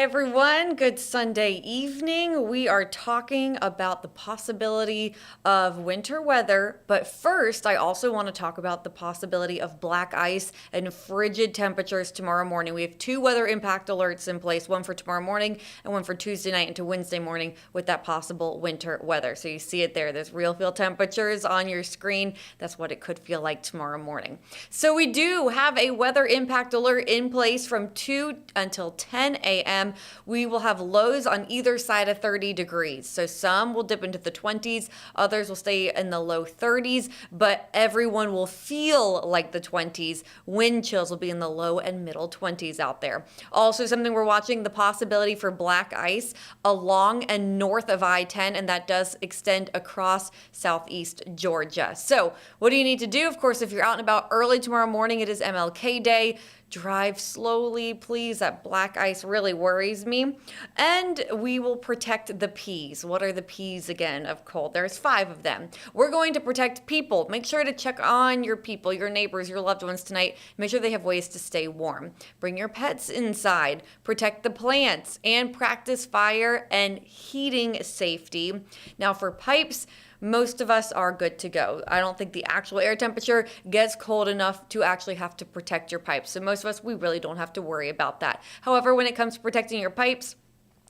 Hi, everyone. Good Sunday evening. We are talking about the possibility of winter weather. But first, I also want to talk about the possibility of black ice and frigid temperatures tomorrow morning. We have two weather impact alerts in place, one for tomorrow morning and one for Tuesday night into Wednesday morning with that possible winter weather. So you see it there. There's real feel temperatures on your screen. That's what it could feel like tomorrow morning. So we do have a weather impact alert in place from 2 until 10 a.m. We will have lows on either side of 30 degrees. So some will dip into the 20s, others will stay in the low 30s, but everyone will feel like the 20s. Wind chills will be in the low and middle 20s out there. Also, something we're watching, the possibility for black ice along and north of I-10, and that does extend across southeast Georgia. So what do you need to do? Of course, if you're out and about early tomorrow morning, it is MLK Day. Drive slowly, please. That black ice really worries me. And we will protect the P's. What are the P's again of cold? There's 5 of them. We're going to protect people. Make sure to check on your people, your neighbors, your loved ones tonight. Make sure they have ways to stay warm. Bring your pets inside. Protect the plants and practice fire and heating safety. Now for pipes, most of us are good to go. I don't think the actual air temperature gets cold enough to actually have to protect your pipes. So most of us, we really don't have to worry about that. However, when it comes to protecting your pipes,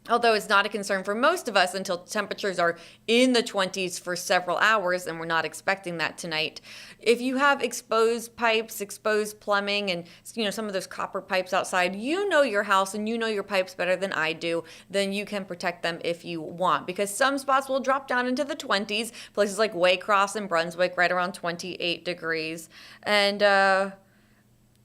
although it's not a concern for most of us until temperatures are in the 20s for several hours, and we're not expecting that tonight. If you have exposed pipes, exposed plumbing, and some of those copper pipes outside, you know your house and you know your pipes better than I do, then you can protect them if you want. Because some spots will drop down into the 20s, places like Waycross and Brunswick, right around 28 degrees. And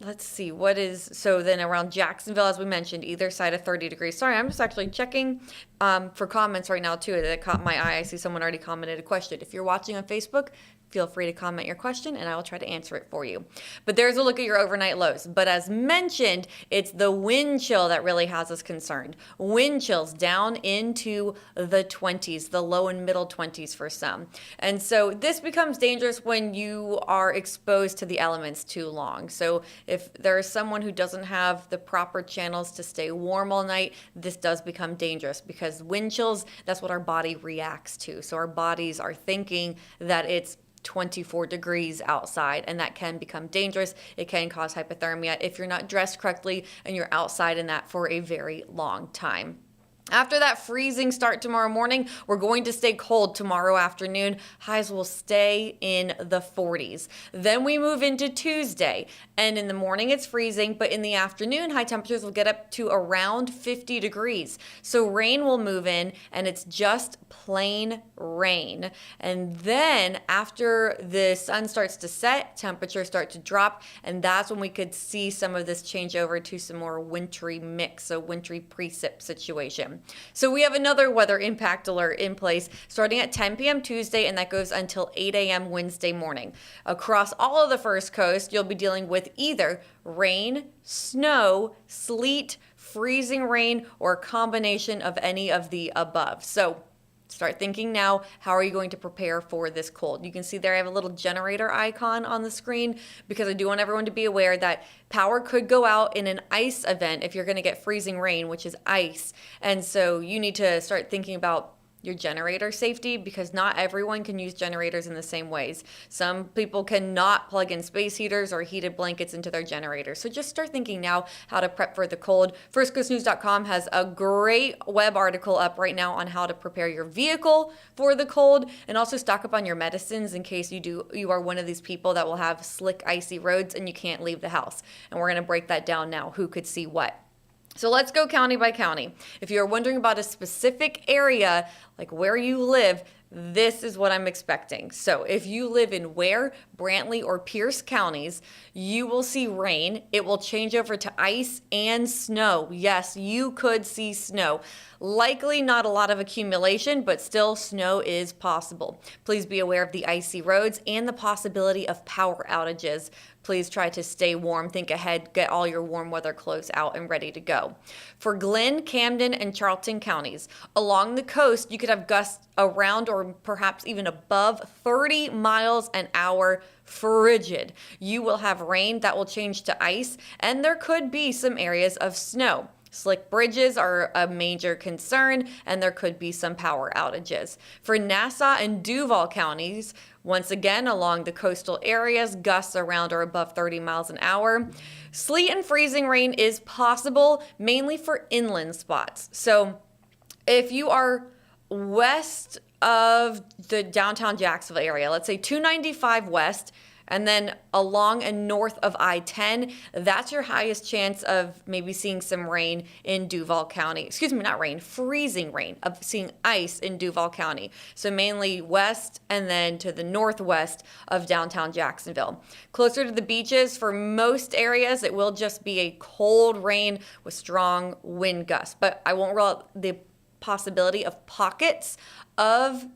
let's see, so then around Jacksonville, as we mentioned, either side of 30 degrees. Sorry, I'm just actually checking for comments right now, too. That caught my eye. I see someone already commented a question. If you're watching on Facebook, feel free to comment your question and I will try to answer it for you. But there's a look at your overnight lows. But as mentioned, it's the wind chill that really has us concerned. Wind chills down into the 20s, the low and middle 20s for some. And so this becomes dangerous when you are exposed to the elements too long. So if there is someone who doesn't have the proper channels to stay warm all night, this does become dangerous because wind chills, that's what our body reacts to. So our bodies are thinking that it's 24 degrees outside, and that can become dangerous. It can cause hypothermia if you're not dressed correctly and you're outside in that for a very long time. After that freezing start tomorrow morning, we're going to stay cold tomorrow afternoon. Highs will stay in the 40s. Then we move into Tuesday, and in the morning it's freezing, but in the afternoon, high temperatures will get up to around 50 degrees. So rain will move in, and it's just plain rain. And then after the sun starts to set, temperatures start to drop, and that's when we could see some of this change over to some more wintry mix, a wintry precip situation. So we have another weather impact alert in place starting at 10 p.m. Tuesday, and that goes until 8 a.m. Wednesday morning. Across all of the First Coast, you'll be dealing with either rain, snow, sleet, freezing rain, or a combination of any of the above. So start thinking now, how are you going to prepare for this cold? You can see there I have a little generator icon on the screen because I do want everyone to be aware that power could go out in an ice event if you're going to get freezing rain, which is ice. And so you need to start thinking about your generator safety because not everyone can use generators in the same ways. Some people cannot plug in space heaters or heated blankets into their generators. So just start thinking now how to prep for the cold. FirstCoastNews.com has a great web article up right now on how to prepare your vehicle for the cold and also stock up on your medicines in case you are one of these people that will have slick, icy roads and you can't leave the house. And we're going to break that down now. Who could see what? So let's go county by county. If you're wondering about a specific area, like where you live, this is what I'm expecting. So if you live in Ware, Brantley, or Pierce counties, you will see rain. It will change over to ice and snow. Yes, you could see snow. Likely not a lot of accumulation, but still snow is possible. Please be aware of the icy roads and the possibility of power outages. Please try to stay warm. Think ahead. Get all your warm weather clothes out and ready to go. For Glenn, Camden, and Charlton counties, along the coast, you could have gusts around or perhaps even above 30 miles an hour. Frigid. You will have rain that will change to ice, and there could be some areas of snow. Slick bridges are a major concern, and there could be some power outages. For Nassau and Duval counties, once again, along the coastal areas, gusts around or above 30 miles an hour. Sleet and freezing rain is possible, mainly for inland spots. So if you are west of the downtown Jacksonville area, let's say 295 west, and then along and north of I-10, that's your highest chance of maybe seeing some rain in Duval County. Excuse me, not rain, freezing rain, of seeing ice in Duval County. So mainly west and then to the northwest of downtown Jacksonville. Closer to the beaches, for most areas, it will just be a cold rain with strong wind gusts. But I won't rule out the possibility of pockets of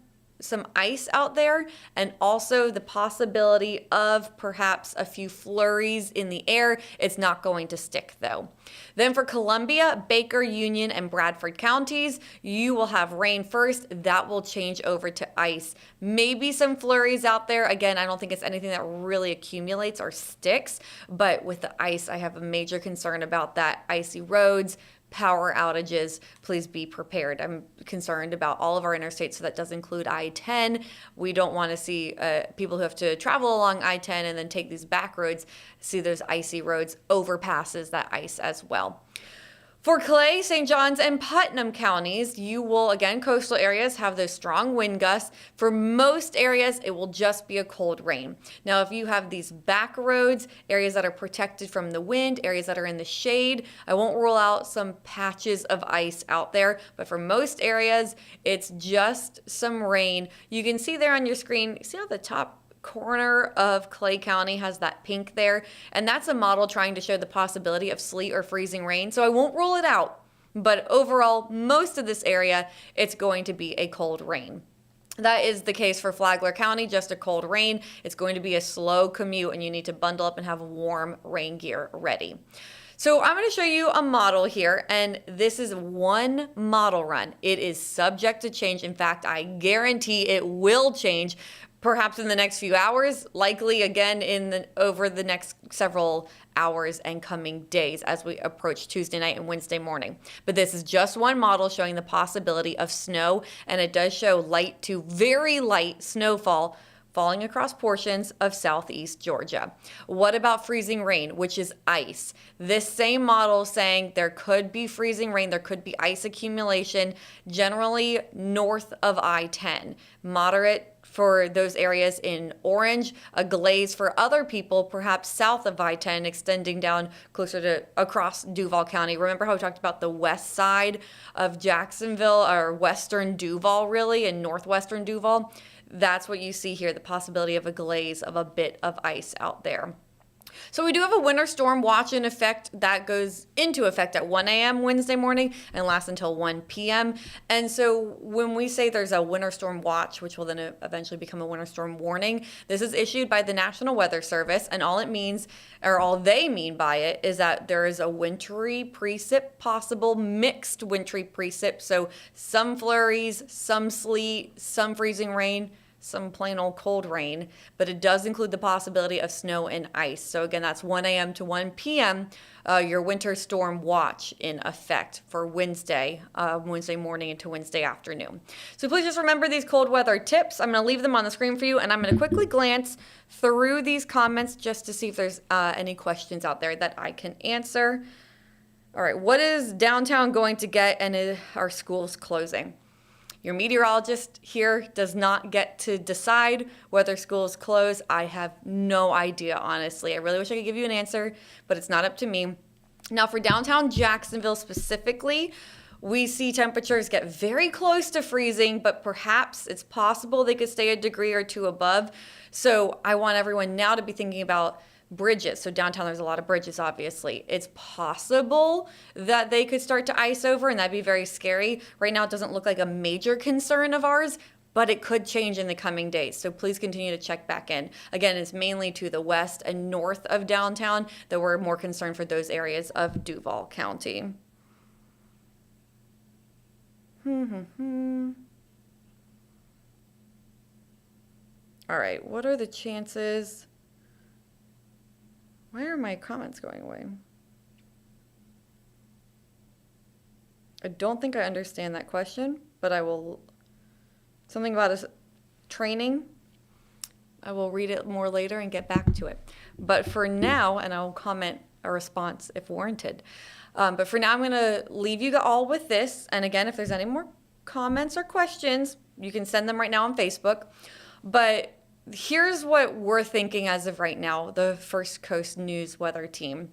some ice out there, and also the possibility of perhaps a few flurries in the air. It's not going to stick though. Then for Columbia, Baker, Union, and Bradford counties, you will have rain first. That will change over to ice. Maybe some flurries out there. Again, I don't think it's anything that really accumulates or sticks, but with the ice, I have a major concern about that. Icy roads, power outages, please be prepared. I'm concerned about all of our interstates, so that does include I-10. We don't want to see people who have to travel along I-10 and then take these back roads, see those icy roads, overpasses that ice as well. For Clay, St. Johns, and Putnam counties, you will, again, coastal areas have those strong wind gusts. For most areas, it will just be a cold rain. Now, if you have these back roads, areas that are protected from the wind, areas that are in the shade, I won't rule out some patches of ice out there, but for most areas, it's just some rain. You can see there on your screen, see how the top corner of Clay County has that pink there, and that's a model trying to show the possibility of sleet or freezing rain, so I won't rule it out, but overall, most of this area, it's going to be a cold rain. That is the case for Flagler County, just a cold rain. It's going to be a slow commute, and you need to bundle up and have warm rain gear ready. So I'm going to show you a model here, and this is one model run. It is subject to change. In fact, I guarantee it will change perhaps in the next few hours, likely again over the next several hours and coming days as we approach Tuesday night and Wednesday morning. But this is just one model showing the possibility of snow, and it does show light to very light snowfall falling across portions of southeast Georgia. What about freezing rain, which is ice? This same model saying there could be freezing rain, there could be ice accumulation, generally north of I-10. Moderate for those areas in orange, a glaze for other people, perhaps south of I-10, extending down closer to across Duval County. Remember how we talked about the west side of Jacksonville, or western Duval really, and northwestern Duval? That's what you see here, the possibility of a glaze of a bit of ice out there. So we do have a winter storm watch in effect that goes into effect at 1 a.m. Wednesday morning and lasts until 1 p.m. And so when we say there's a winter storm watch, which will then eventually become a winter storm warning, this is issued by the National Weather Service, and all it means, or all they mean by it, is that there is a wintry precip possible, mixed wintry precip, so some flurries, some sleet, some freezing rain, some plain old cold rain, but it does include the possibility of snow and ice. So again, that's 1 a.m. to 1 p.m., your winter storm watch in effect for Wednesday morning into Wednesday afternoon. So please just remember these cold weather tips. I'm going to leave them on the screen for you, and I'm going to quickly glance through these comments just to see if there's any questions out there that I can answer. All right, what is downtown going to get, and are schools closing? Your meteorologist here does not get to decide whether schools close. I have no idea, honestly. I really wish I could give you an answer, but it's not up to me. Now, for downtown Jacksonville specifically, we see temperatures get very close to freezing, but perhaps it's possible they could stay a degree or two above. So I want everyone now to be thinking about bridges. So downtown, there's a lot of bridges, obviously. It's possible that they could start to ice over, and that'd be very scary. Right now, it doesn't look like a major concern of ours, but it could change in the coming days. So please continue to check back in. Again, it's mainly to the west and north of downtown that we're more concerned for those areas of Duval County. All right, what are the chances? Why are my comments going away? I don't think I understand that question, but I will. Something about a training. I will read it more later and get back to it. But for now, and I will comment a response if warranted. But for now, I'm going to leave you all with this. And again, if there's any more comments or questions, you can send them right now on Facebook. But here's what we're thinking as of right now, the First Coast News weather team.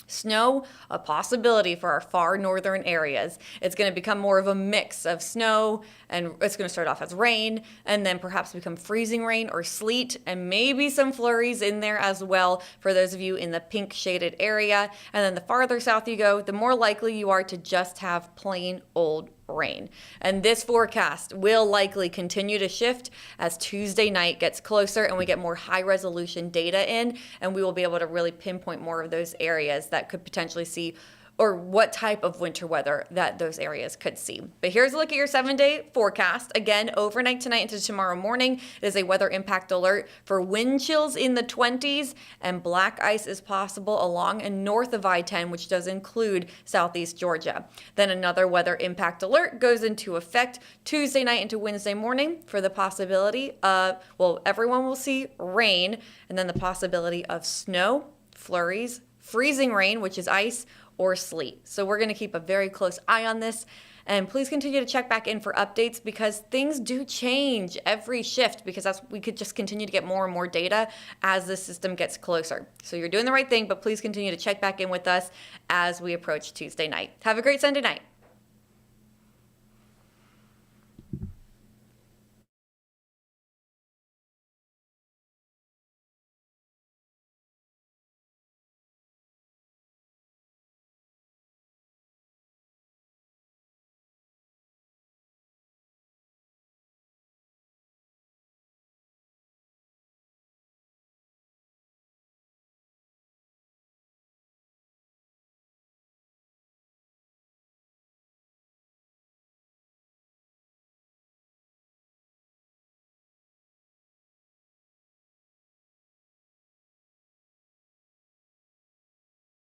Snow, a possibility for our far northern areas. It's going to become more of a mix of snow, and it's going to start off as rain and then perhaps become freezing rain or sleet, and maybe some flurries in there as well for those of you in the pink shaded area. And then the farther south you go, the more likely you are to just have plain old rain. And this forecast will likely continue to shift as Tuesday night gets closer and we get more high resolution data in, and we will be able to really pinpoint more of those areas that could potentially see, or what type of winter weather that those areas could see. But here's a look at your 7-day forecast. Again, overnight tonight into tomorrow morning, it is a weather impact alert for wind chills in the 20s, and black ice is possible along and north of I-10, which does include southeast Georgia. Then another weather impact alert goes into effect Tuesday night into Wednesday morning for the possibility of, well, everyone will see rain, and then the possibility of snow, flurries, freezing rain, which is ice, or sleet. So we're going to keep a very close eye on this, and please continue to check back in for updates because things do change every shift, because we could just continue to get more and more data as the system gets closer. So you're doing the right thing, but please continue to check back in with us as we approach Tuesday night. Have a great Sunday night.